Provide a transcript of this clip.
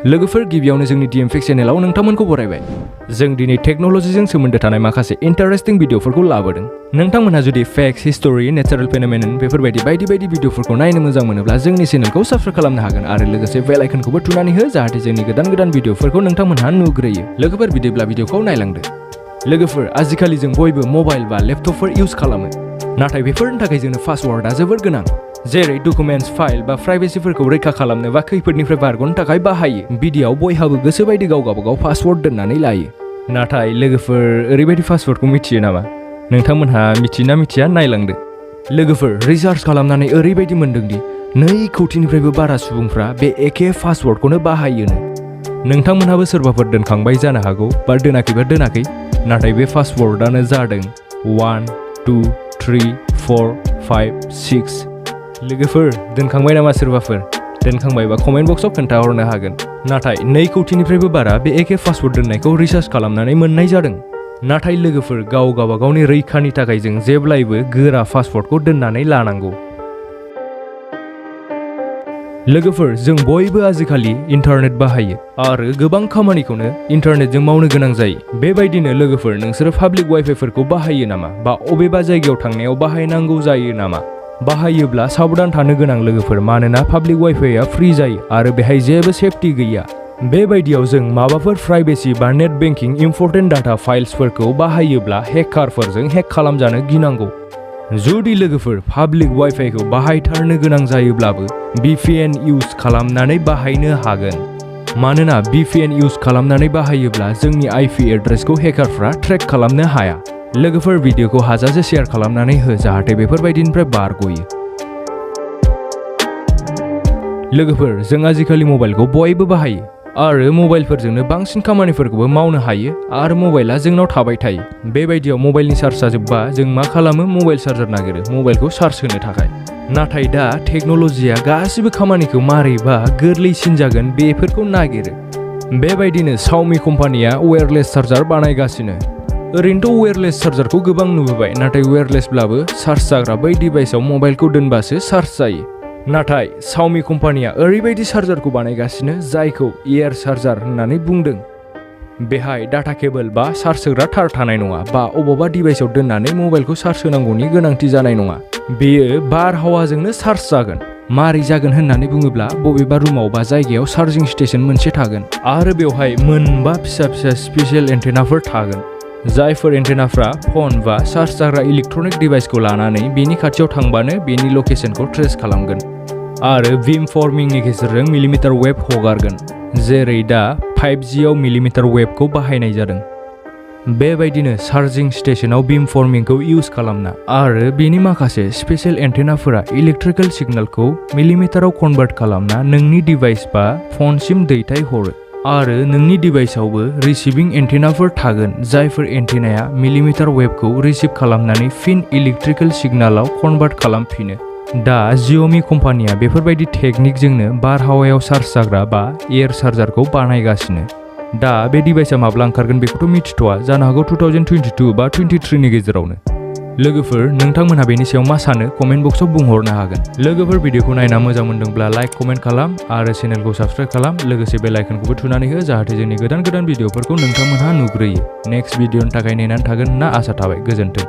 लोगोफोर गिबियावनो जोंनि DMFX चेनेलाव नोंथांमोनखौ बरायबाय। जों दिनै टेक्नोलॉजीजों सोमोन्दो थानाय माखासे इंटरेस्टिंग भिडिअफोरखौ लाबोदों। नोंथांमोनहा जुदि फैक्ट्स, हिस्टरी, नेचुरल फेनोमेनन बेफोरबायदि बायदि भिडिअफोरखौ नायनो मोजां मोनोब्ला जोंनि चेनेलखौ साबस्क्राइब खालामनो हागोन आरो लोगोसे बेल आइकनखौबो थुनानै हो जाहाथे जोंनि गोदान भिडिअफोरखौ नोंथांमोनहा नुग्रोयो। लोगोफोर बिदिब्ला भिडिअखौ नायलांदो। लोगोफोर आजिखालि जों बयबो मबाइल बा लेपटपफोर इउज खालामो। नाथाय बेफोरनि थाखाय जोंनो पासवर्डआ जोबोर गोनां। जेरै डकुमेन्ट्स, फाइल बा प्राइभेसिफोरखौ रैखा खालामनो बा खैफोदनिफ्राय बारग'नो थाखाय बाहायो। बिदियाव बयहाबो गोसोबायदि गावगाबागाव पासवर्ड दोननानै लायो। नाथाय लोगोफोर ओरैबायदि पासवर्डखौ मिथियो नामा? नोंथांमोनहा मिथियोना मिथिया नायलांदो। लोगोफोर रिसार्च खालामनानै ओरैबायदि मोनदोंदि 2 कौटिनिफ्रायबो बारा सुबुंफ्रा बे एखे पासवर्डखौनो बाहायोनो। नोंथांमोनहाबो सोरबाफोर दोनखांबाय जानो हागौ बा दोनाखै। नाथाय बे पासवर्डआनो जादों 1 2 3 4 5 6। लोगोफोर दोनखांबाय नामा सोरबाफोर? दोनखांबायबा कमेन्ट बक्सआव खोन्थाहरनो हागोन। नाथाय 2 कौटिनिफ्रायबो बारा बे एखे पासवर्ड दोननायखौ रिसार्च खालामनानै मोननाय जादों। नाथाय लोगोफोर गाव गावबागावनि रैखानि थाखाय जों जेब्लायबो गोरा पासवर्डखौ दोननानै लानांगौ। लोगोफोर जों बयबो आजिखालि इन्टारनेट बाहायो आरो गोबां खामानिखौनो इन्टारनेटजों मावनो गोनां जायो। बेबायदिनो लोगोफोर नोंसोरो पाब्लिक वाइफाइफोरखौ बाहायो नामा बा अबेबा जायगायाव थांनायाव बाहायनांगौ जायो नामा? बाहायोब्ला साबधान थानो गोनां लोगोफोर, मानोना पाब्लिक वाइफाइआ फ्रि जायो आरो बेहाय जेबो सेफटि गैया। बेबायदियाव जों माबाफोर प्राइभेसि बा नेट बेंकिं इम्पर्टेन्ट डाटा फाइल्सफोरखौ बाहायोब्ला हेकारफोरजों हेक खालामजानो गिनांगौ। जुदि लोगोफोर पाब्लिक वाइफाइखौ बाहायथारनो गोनां जायोब्लाबो VPN इउज खालामनानै बाहायनो हागोन। मानोना VPN इउज खालामनानै बाहायोब्ला जोंनि IP एड्रेसखौ हेकारफ्रा ट्रेक खालामनो हाया। लोगोफोर भिडिअखौ हाजासे शेयार खालामनानै हो जाहाथे बेफोरबायदिनिफ्राय बारग'यो। लोगोफोर जों आजिखालि मबाइलखौ बयबो बाहायो आरो मबाइलफोरजोंनो बांसिन खामानिफोरखौबो मावनो हायो आरो मबाइला जोंनाव थाबाय थायो। बेबायदियाव मबाइलनि चार्जआ जोबबा जों मा खालामो? मबाइल चार्जार नागिरो मबाइलखौ चार्ज होनो थाखाय। नाथाय दा टेक्नोलजिया गासिबो खामानिखौ मारैबा गोरलैसिन जागोन बेफोरखौ नागिरो। बेबायदिनो Xiaomi कम्पानिया वायरलेस चार्जार बानायगासिनो। ओरैनोथ' वायरलेस चार्जारखौ गोबां नुबोबाय, नाथाय वायरलेसब्लाबो चार्ज जाग्रा बै डिभाइसआव मबाइलखौ दोनबासो चार्ज जायो। नाथाय Xiaomi कम्पानिया ओरैबायदि चार्जारखौ बानायगासिनो जायखौ एयार चार्जार होननानै बुंदों। बेहाय डाटा केबल बा चार्ज होग्रा थार थानाय नङा बा अबावबा डिभाइसआव दोननानै मबाइलखौ चार्ज होनांगौनि गोनांथि जानाय नङा। बेयो बारहावाजोंनो चार्ज जागोन। मारै जागोन होननानै बुङोब्ला बबेबा रुमाव बा जायगायाव चार्जिं स्टेशन मोनसे थागोन आरो बेवहाय मोनबा फिसा स्पेशेल एन्टेनाफोर थागोन। जायफोर एन्टेनाफ्रा फन बा चार्ज जाग्रा इलेक्ट्रनिक डिभाइसखौ लानानै बेनि खाथियाव थांबानो बेनि लकेशनखौ ट्रेस खालामगोन आरो बिम फर्मिंनि गेजेरजों मिलिमिटार वेभ हगारगोन। जेरै दा 5Gआव मिलिमिटार वेभखौ बाहायनाय जादों। बेबायदिनो चार्जिं स्टेशनाव बिम फर्मिंखौ इउज खालामना आरो बेनि माखासे स्पेशेल एन्टेनाफोरा इलेक्ट्रिकेल सिगनेलखौ मिलिमिटाराव कनभार्ट खालामना नोंनि डिभाइस बा फनसिम दैथायहरो। आरो नोंनि डिभाइसआवबो रिसिभिं एन्टेनाफोर थागोन जायफोर एन्टेनाया मिलिमिटार वेभखौ रिसिभ खालामनानै फिन इलेक्ट्रिकेल सिगनेलाव कनभार्ट खालामफिनो। दा Xiaomi कम्पानिया बेफोरबायदि टेकनिकजोंनो बारहावायाव चार्ज जाग्रा बा एयार चार्जारखौ बानायगासिनो। दा बे डिभाइसआ माब्ला ओंखारगोन बेखौथ' मिथिथ'वा, जानो हागौ 2022 बा 23 नि गेजेरावनो। लोगोफोर नोंथांमोनहा बेनि सायाव मा सानो कमेन्ट बक्सआव बुंहरनो हागोन। लोगोफोर भिडिअखौ नायना मोजां मोनदोंब्ला लाइक कमेन्ट खालाम आरो चेनेलखौ साबस्क्राइब खालाम। लोगोसे बेल आइकनखौबो थुनानै हो जाहाथे जोंनि गोदान भिडिअफोरखौ नोंथांमोनहा नुग्रोयो। नेक्स्ट भिडिअनि थाखाय नेनानै थागोन होनना आसा थाबाय। गोजोन्थों।